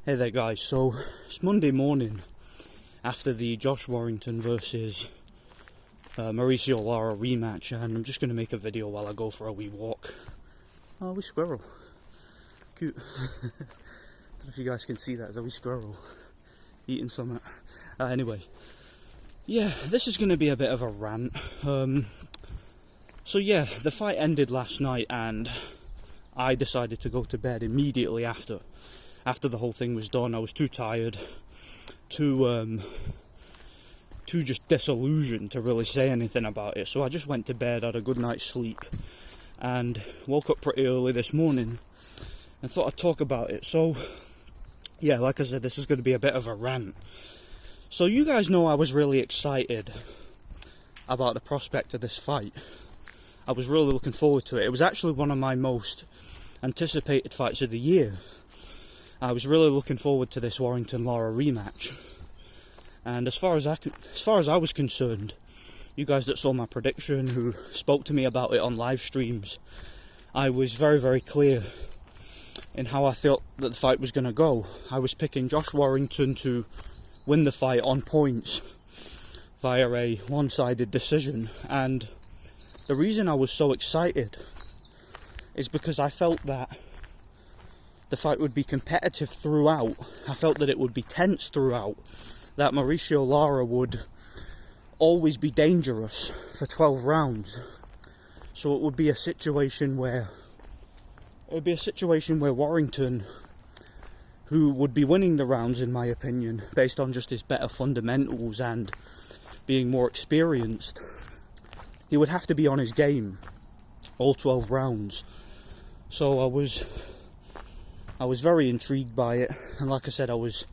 Hey there guys, so it's Monday morning after the Josh Warrington versus Mauricio Lara rematch, and I'm just going to make a video while I go for a wee walk. Oh, wee squirrel. Cute. Don't know if you guys can see that, there's a wee squirrel eating something. Anyway, yeah, this is going to be a bit of a rant. So yeah, the fight ended last night and I decided to go to bed immediately after the whole thing was done. I was too tired, too just disillusioned to really say anything about it. So I just went to bed, had a good night's sleep, and woke up pretty early this morning and thought I'd talk about it. So yeah, like I said, this is going to be a bit of a rant. So you guys know I was really excited about the prospect of this fight. I was really looking forward to it. It was actually one of my most anticipated fights of the year. I was really looking forward to this Warrington Lara rematch, and as far as I was concerned, you guys that saw my prediction, who spoke to me about it on live streams, I was very, very clear in how I felt that the fight was going to go. I was picking Josh Warrington to win the fight on points via a one-sided decision, and the reason I was so excited is because I felt that the fight would be competitive throughout. I felt that it would be tense throughout, that Mauricio Lara would always be dangerous for 12 rounds. So it would be a situation where Warrington, who would be winning the rounds in my opinion, based on just his better fundamentals and being more experienced, he would have to be on his game all 12 rounds. So I was very intrigued by it, and like I said, I was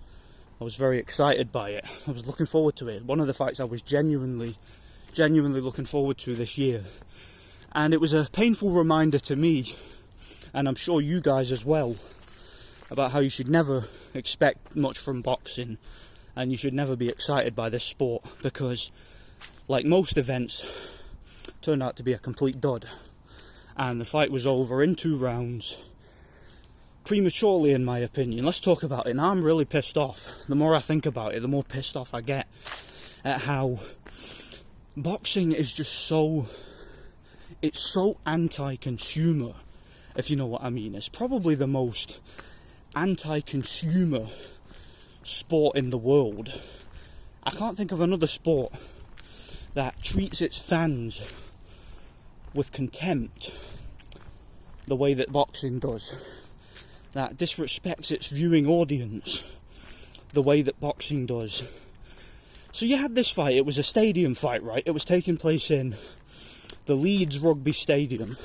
very excited by it. I was looking forward to it. One of the fights I was genuinely looking forward to this year. And it was a painful reminder to me, and I'm sure you guys as well, about how you should never expect much from boxing, and you should never be excited by this sport, because like most events, it turned out to be a complete dud. And the fight was over in 2 rounds. Prematurely, in my opinion. Let's talk about it. Now I'm really pissed off. The more I think about it, the more pissed off I get at how boxing is just so anti-consumer, if you know what I mean. It's probably the most anti-consumer sport in the world. I can't think of another sport that treats its fans with contempt the way that boxing does, that disrespects its viewing audience the way that boxing does. So you had this fight. It was a stadium fight, right? It was taking place in the Leeds Rugby Stadium.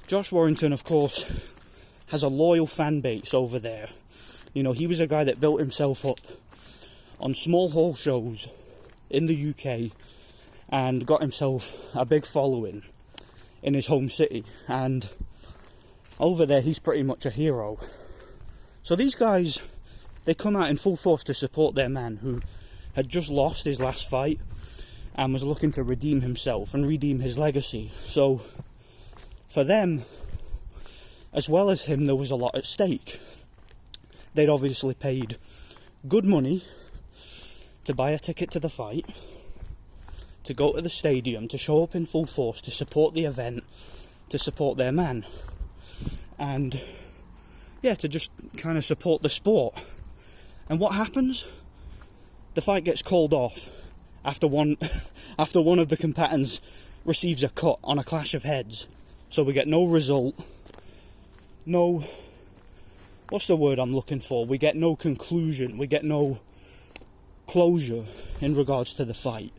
Josh Warrington, of course, has a loyal fan base over there. You know, he was a guy that built himself up on small hall shows in the UK and got himself a big following in his home city, and over there he's pretty much a hero. So these guys, they come out in full force to support their man who had just lost his last fight and was looking to redeem himself and redeem his legacy. So for them, as well as him, there was a lot at stake. They'd obviously paid good money to buy a ticket to the fight, to go to the stadium, to show up in full force, to support the event, to support their man, and yeah, to just kind of support the sport. And what happens? The fight gets called off after one of the combatants receives a cut on a clash of heads. So we get no result, no, what's the word I'm looking for? We get no conclusion, we get no closure in regards to the fight.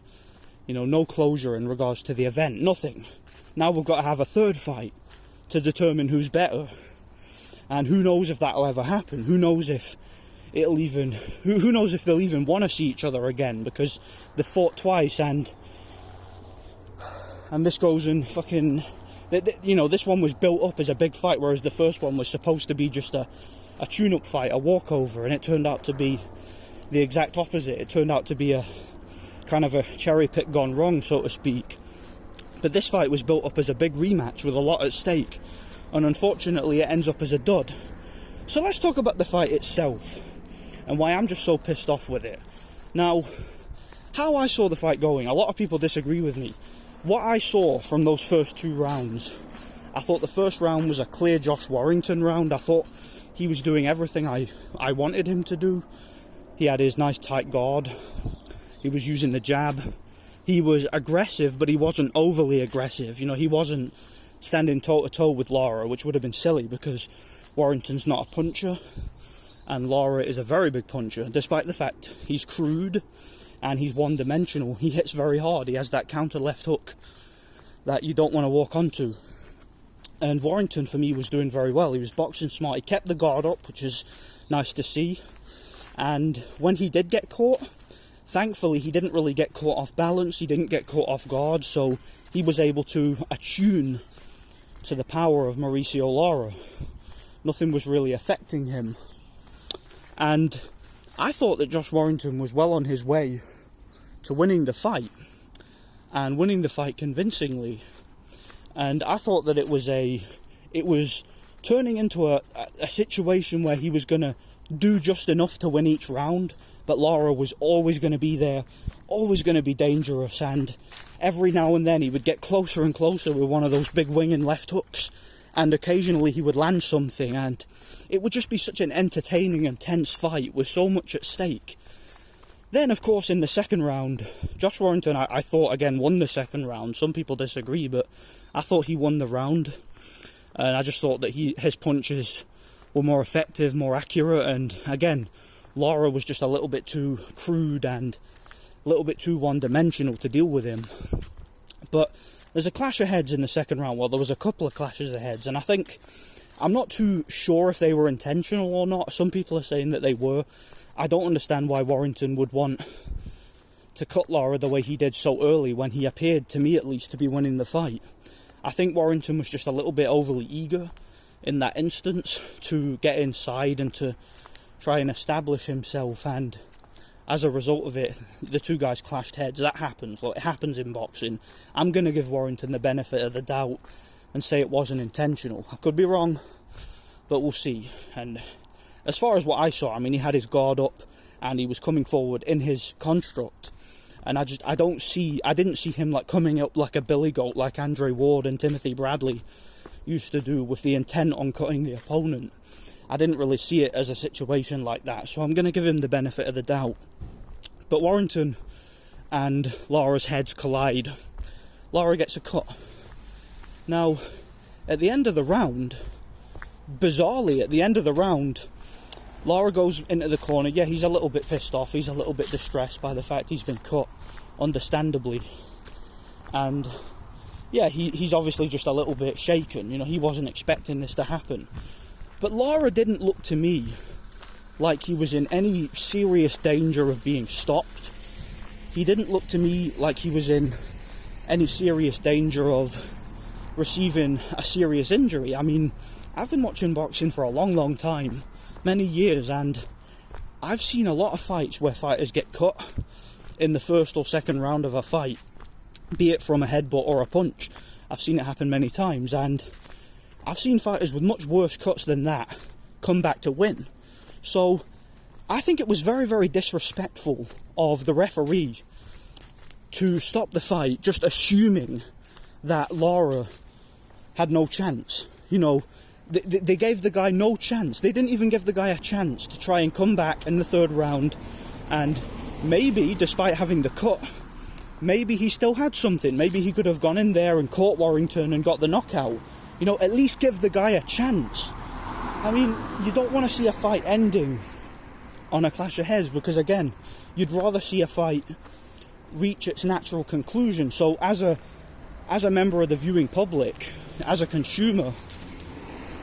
You know, no closure in regards to the event, nothing. Now we've got to have a third fight to determine who's better. And who knows if that'll ever happen. Who knows if it'll even, who knows if they'll even want to see each other again, because they fought twice, and this goes in fucking, you know, this one was built up as a big fight, whereas the first one was supposed to be just a tune-up fight, a walkover, and it turned out to be the exact opposite. It turned out to be a kind of a cherry pick gone wrong, so to speak. But this fight was built up as a big rematch with a lot at stake, and unfortunately it ends up as a dud. So let's talk about the fight itself. and why I'm just so pissed off with it. Now, how I saw the fight going, a lot of people disagree with me. What I saw from those first 2 rounds, I thought the first round was a clear Josh Warrington round. I thought he was doing everything I wanted him to do. He had his nice tight guard. He was using the jab. He was aggressive, but he wasn't overly aggressive. You know, he wasn't standing toe-to-toe with Lara, which would have been silly because Warrington's not a puncher, and Lara is a very big puncher. Despite the fact he's crude and he's one-dimensional, he hits very hard. He has that counter left hook that you don't want to walk onto. And Warrington, for me, was doing very well. He was boxing smart. He kept the guard up, which is nice to see. And when he did get caught, thankfully, he didn't really get caught off balance. He didn't get caught off guard, so he was able to attune to the power of Mauricio Lara. Nothing was really affecting him. And I thought that Josh Warrington was well on his way to winning the fight, and winning the fight convincingly. And I thought that it was turning into a situation where he was going to do just enough to win each round, but Lara was always going to be there, always going to be dangerous, and every now and then he would get closer and closer with one of those big winging left hooks, and occasionally he would land something, and it would just be such an entertaining and tense fight with so much at stake. Then, of course, in the second round, Josh Warrington, I thought, again, won the second round. Some people disagree, but I thought he won the round, and I just thought that his punches were more effective, more accurate, and again, Lara was just a little bit too crude and a little bit too one-dimensional to deal with him. But there's a clash of heads in the second round. Well, there was a couple of clashes of heads, and I think, I'm not too sure if they were intentional or not. Some people are saying that they were. I don't understand why Warrington would want to cut Lara the way he did so early when he appeared, to me at least, to be winning the fight. I think Warrington was just a little bit overly eager in that instance to get inside and to try and establish himself, and as a result of it, the two guys clashed heads. That happens. Well, it happens in boxing. I'm going to give Warrington the benefit of the doubt and say it wasn't intentional. I could be wrong, but we'll see. And as far as what I saw, I mean, he had his guard up and he was coming forward in his construct, and I didn't see him like coming up like a billy goat like Andre Ward and Timothy Bradley used to do with the intent on cutting the opponent. I didn't really see it as a situation like that, so I'm going to give him the benefit of the doubt. But Warrington and Lara's heads collide. Lara gets a cut. Now, at the end of the round, bizarrely, at the end of the round, Lara goes into the corner. Yeah, he's a little bit pissed off. He's a little bit distressed by the fact he's been cut, understandably. And yeah, he's obviously just a little bit shaken. You know, he wasn't expecting this to happen. But Lara didn't look to me like he was in any serious danger of being stopped. He didn't look to me like he was in any serious danger of receiving a serious injury. I mean, I've been watching boxing for a long, long time, many years, and I've seen a lot of fights where fighters get cut in the first or second round of a fight, be it from a headbutt or a punch. I've seen it happen many times, and I've seen fighters with much worse cuts than that come back to win. So I think it was very, very disrespectful of the referee to stop the fight just assuming that Lara had no chance. You know, they gave the guy no chance. They didn't even give the guy a chance to try and come back in the third round, and maybe, despite having the cut, maybe he still had something. Maybe he could have gone in there and caught Warrington and got the knockout. You know, at least give the guy a chance. I mean, you don't want to see a fight ending on a clash of heads, because again, you'd rather see a fight reach its natural conclusion. So as a member of the viewing public, as a consumer,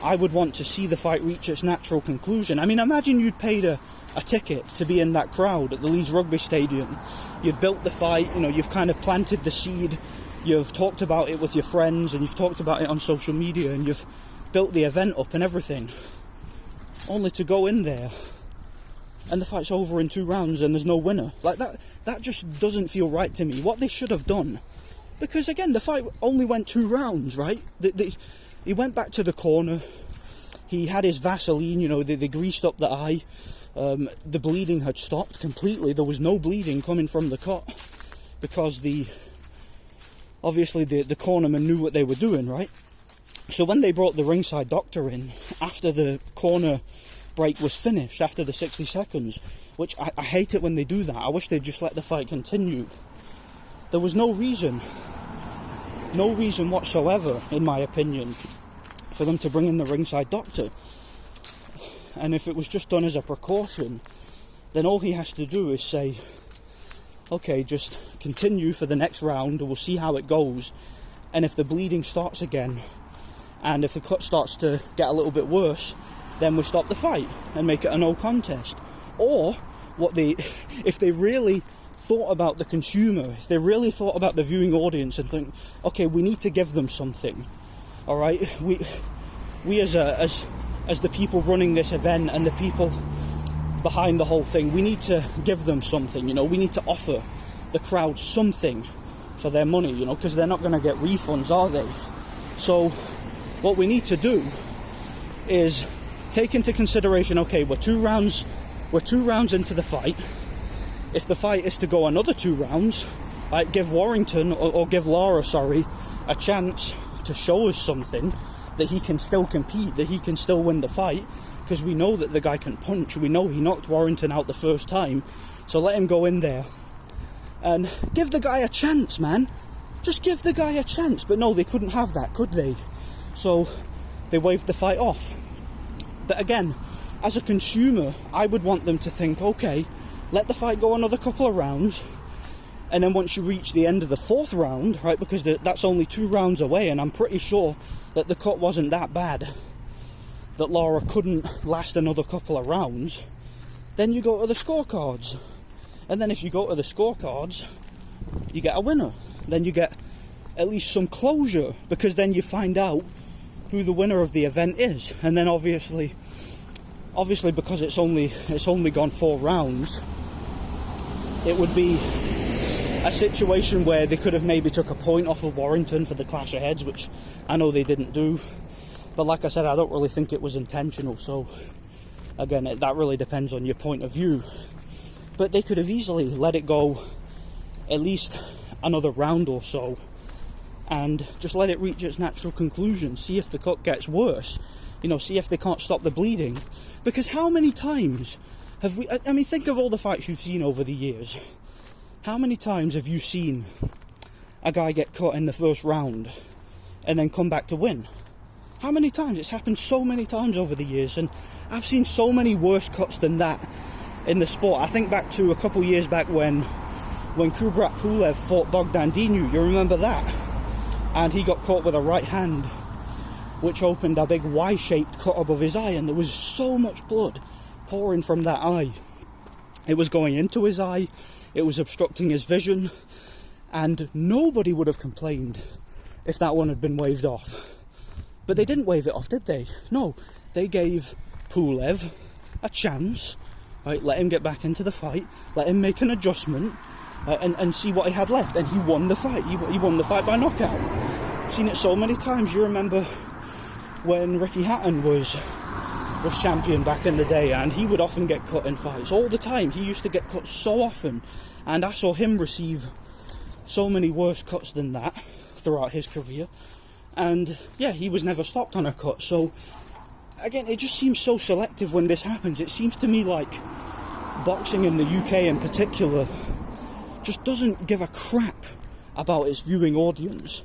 I would want to see the fight reach its natural conclusion. I mean, imagine you'd paid a ticket to be in that crowd at the Leeds Rugby Stadium. You've built the fight, you know, you've kind of planted the seed, you've talked about it with your friends, and you've talked about it on social media, and you've built the event up and everything, only to go in there and the fight's over in 2 rounds and there's no winner. Like, that just doesn't feel right to me. What they should have done, because again, the fight only went 2 rounds, right? He went back to the corner, he had his Vaseline, you know, they greased up the eye, the bleeding had stopped completely. There was no bleeding coming from the cut because obviously the cornerman knew what they were doing, right? So when they brought the ringside doctor in after the corner break was finished, after the 60 seconds, which I hate it when they do that. I wish they'd just let the fight continue. There was no reason whatsoever, in my opinion, for them to bring in the ringside doctor. And if it was just done as a precaution, then all he has to do is say, okay, just continue for the next round, we'll see how it goes, and if the bleeding starts again, and if the cut starts to get a little bit worse, then we'll stop the fight and make it a no contest. Or, if they really thought about the consumer, if they really thought about the viewing audience and think, okay, we need to give them something, all right? We as the people running this event and the people behind the whole thing, we need to give them something, you know, we need to offer the crowd something for their money, you know, because they're not going to get refunds, are they? So what we need to do is take into consideration, okay, we're two rounds into the fight. If the fight is to go another 2 rounds, right, give Warrington, or give Lara, a chance to show us something, that he can still compete, that he can still win the fight, because we know that the guy can punch. We know he knocked Warrington out the first time, so let him go in there and give the guy a chance, man. Just give the guy a chance. But no, they couldn't have that, could they? So they waved the fight off. But again, as a consumer, I would want them to think, okay, let the fight go another couple of rounds, and then once you reach the end of the 4th round, right, because that's only 2 rounds away, and I'm pretty sure that the cut wasn't that bad, that Lara couldn't last another couple of rounds, then you go to the scorecards. And then if you go to the scorecards, you get a winner. Then you get at least some closure, because then you find out who the winner of the event is. And then obviously because it's only gone 4 rounds, it would be a situation where they could have maybe took a point off of Warrington for the clash of heads, which I know they didn't do. But like I said, I don't really think it was intentional. So again, that really depends on your point of view. But they could have easily let it go at least another round or so, and just let it reach its natural conclusion. See if the cut gets worse. You know, see if they can't stop the bleeding. Because how many times have we... I mean, think of all the fights you've seen over the years. How many times have you seen a guy get cut in the first round and then come back to win? How many times? It's happened so many times over the years, and I've seen so many worse cuts than that in the sport. I think back to a couple of years back when Kubrat Pulev fought Bogdan Dinu. You remember that? And he got caught with a right hand, which opened a big Y-shaped cut above his eye, and there was so much blood pouring from that eye. It was going into his eye, it was obstructing his vision, and nobody would have complained if that one had been waved off. But they didn't wave it off, did they? No, they gave Pulev a chance, right? Let him get back into the fight, let him make an adjustment, and see what he had left, and he won the fight. He won the fight by knockout. Seen it so many times. You remember when Ricky Hatton was champion back in the day, and he would often get cut in fights all the time. He used to get cut so often, and I saw him receive so many worse cuts than that throughout his career. And yeah, he was never stopped on a cut. So again, it just seems so selective when this happens. It seems to me like boxing in the UK in particular just doesn't give a crap about its viewing audience.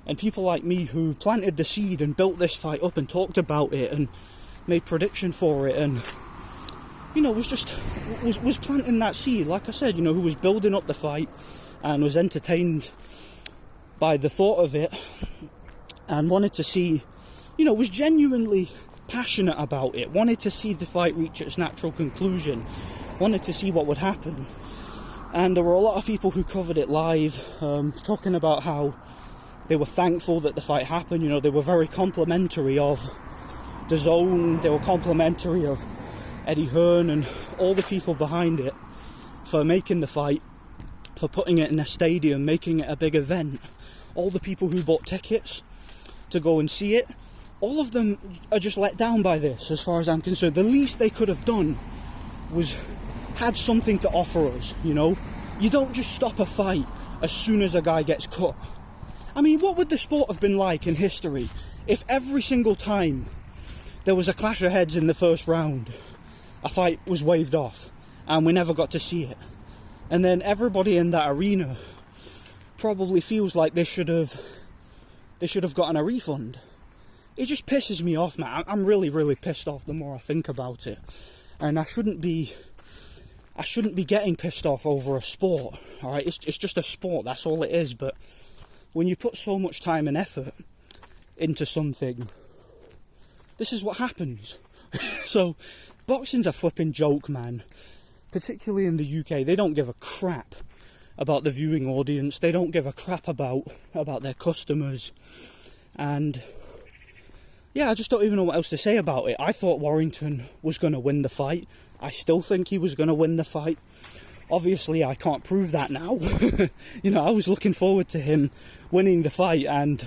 And people like me who planted the seed and built this fight up and talked about it and made prediction for it, and you know, was planting that seed, like I said, you know, who was building up the fight and was entertained by the thought of it and wanted to see, you know, was genuinely passionate about it, wanted to see the fight reach its natural conclusion, wanted to see what would happen. And there were a lot of people who covered it live, talking about how they were thankful that the fight happened. You know, they were very complimentary of DAZN, they were complimentary of Eddie Hearn and all the people behind it for making the fight, for putting it in a stadium, making it a big event. All the people who bought tickets to go and see it, all of them are just let down by this, as far as I'm concerned. The least they could have done had something to offer us, you know? You don't just stop a fight as soon as a guy gets cut. I mean, what would the sport have been like in history if every single time there was a clash of heads in the first round, a fight was waved off and we never got to see it? And then everybody in that arena probably feels like they should have gotten a refund. It just pisses me off, man. I'm really, really pissed off the more I think about it. And I shouldn't be getting pissed off over a sport, alright? It's just a sport, that's all it is. But when you put so much time and effort into something, this is what happens. So, boxing's a flipping joke, man. Particularly in the UK, they don't give a crap about the viewing audience. They don't give a crap about their customers. And yeah, I just don't even know what else to say about it. I thought Warrington was going to win the fight. I still think he was going to win the fight. Obviously, I can't prove that now. You know, I was looking forward to him winning the fight, and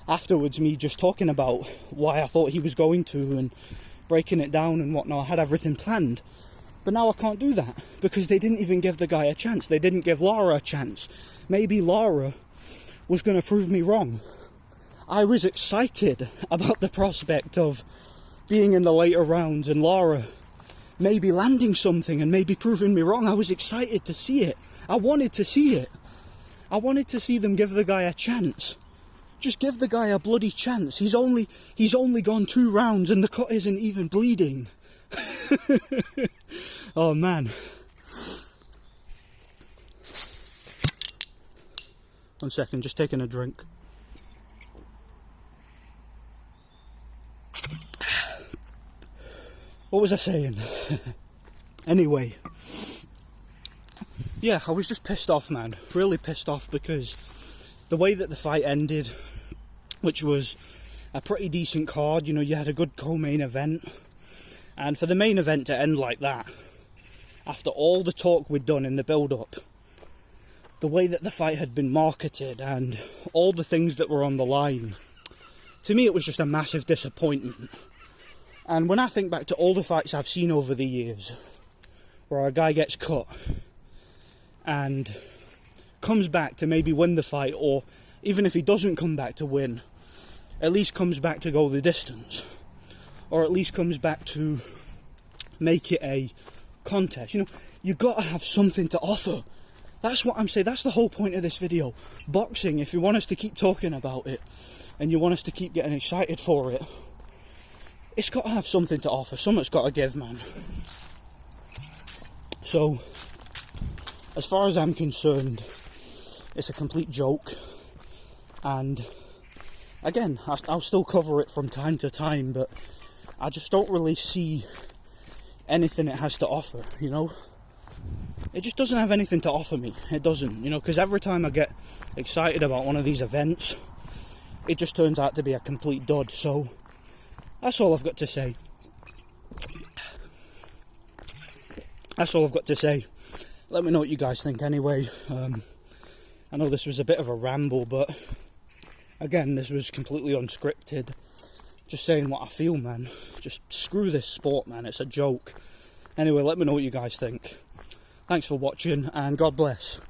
afterwards me just talking about why I thought he was going to and breaking it down and whatnot. I had everything planned. But now I can't do that because they didn't even give the guy a chance. They didn't give Lara a chance. Maybe Lara was going to prove me wrong. I was excited about the prospect of being in the later rounds and Lara maybe landing something and maybe proving me wrong. I was excited to see it. I wanted to see it. I wanted to see them give the guy a chance. Just give the guy a bloody chance. He's only gone 2 rounds and the cut isn't even bleeding. Oh man. One second, just taking a drink. What was I saying? Anyway, yeah, I was just pissed off, man. Really pissed off because the way that the fight ended, which was a pretty decent card, you know, you had a good co-main event, and for the main event to end like that, after all the talk we'd done in the build-up, the way that the fight had been marketed and all the things that were on the line, to me it was just a massive disappointment. And when I think back to all the fights I've seen over the years, where a guy gets cut and comes back to maybe win the fight, or even if he doesn't come back to win, at least comes back to go the distance, or at least comes back to make it a contest. You know, you've got to have something to offer. That's what I'm saying. That's the whole point of this video. Boxing, if you want us to keep talking about it and you want us to keep getting excited for it, it's got to have something to offer. Something's got to give, man. So, as far as I'm concerned, it's a complete joke. And again, I'll still cover it from time to time, but I just don't really see anything it has to offer, you know? It just doesn't have anything to offer me. It doesn't, you know, because every time I get excited about one of these events, it just turns out to be a complete dud. So, that's all I've got to say. That's all I've got to say. Let me know what you guys think anyway. I know this was a bit of a ramble, but again, this was completely unscripted. Just saying what I feel, man. Just screw this sport, man. It's a joke. Anyway, let me know what you guys think. Thanks for watching, and God bless.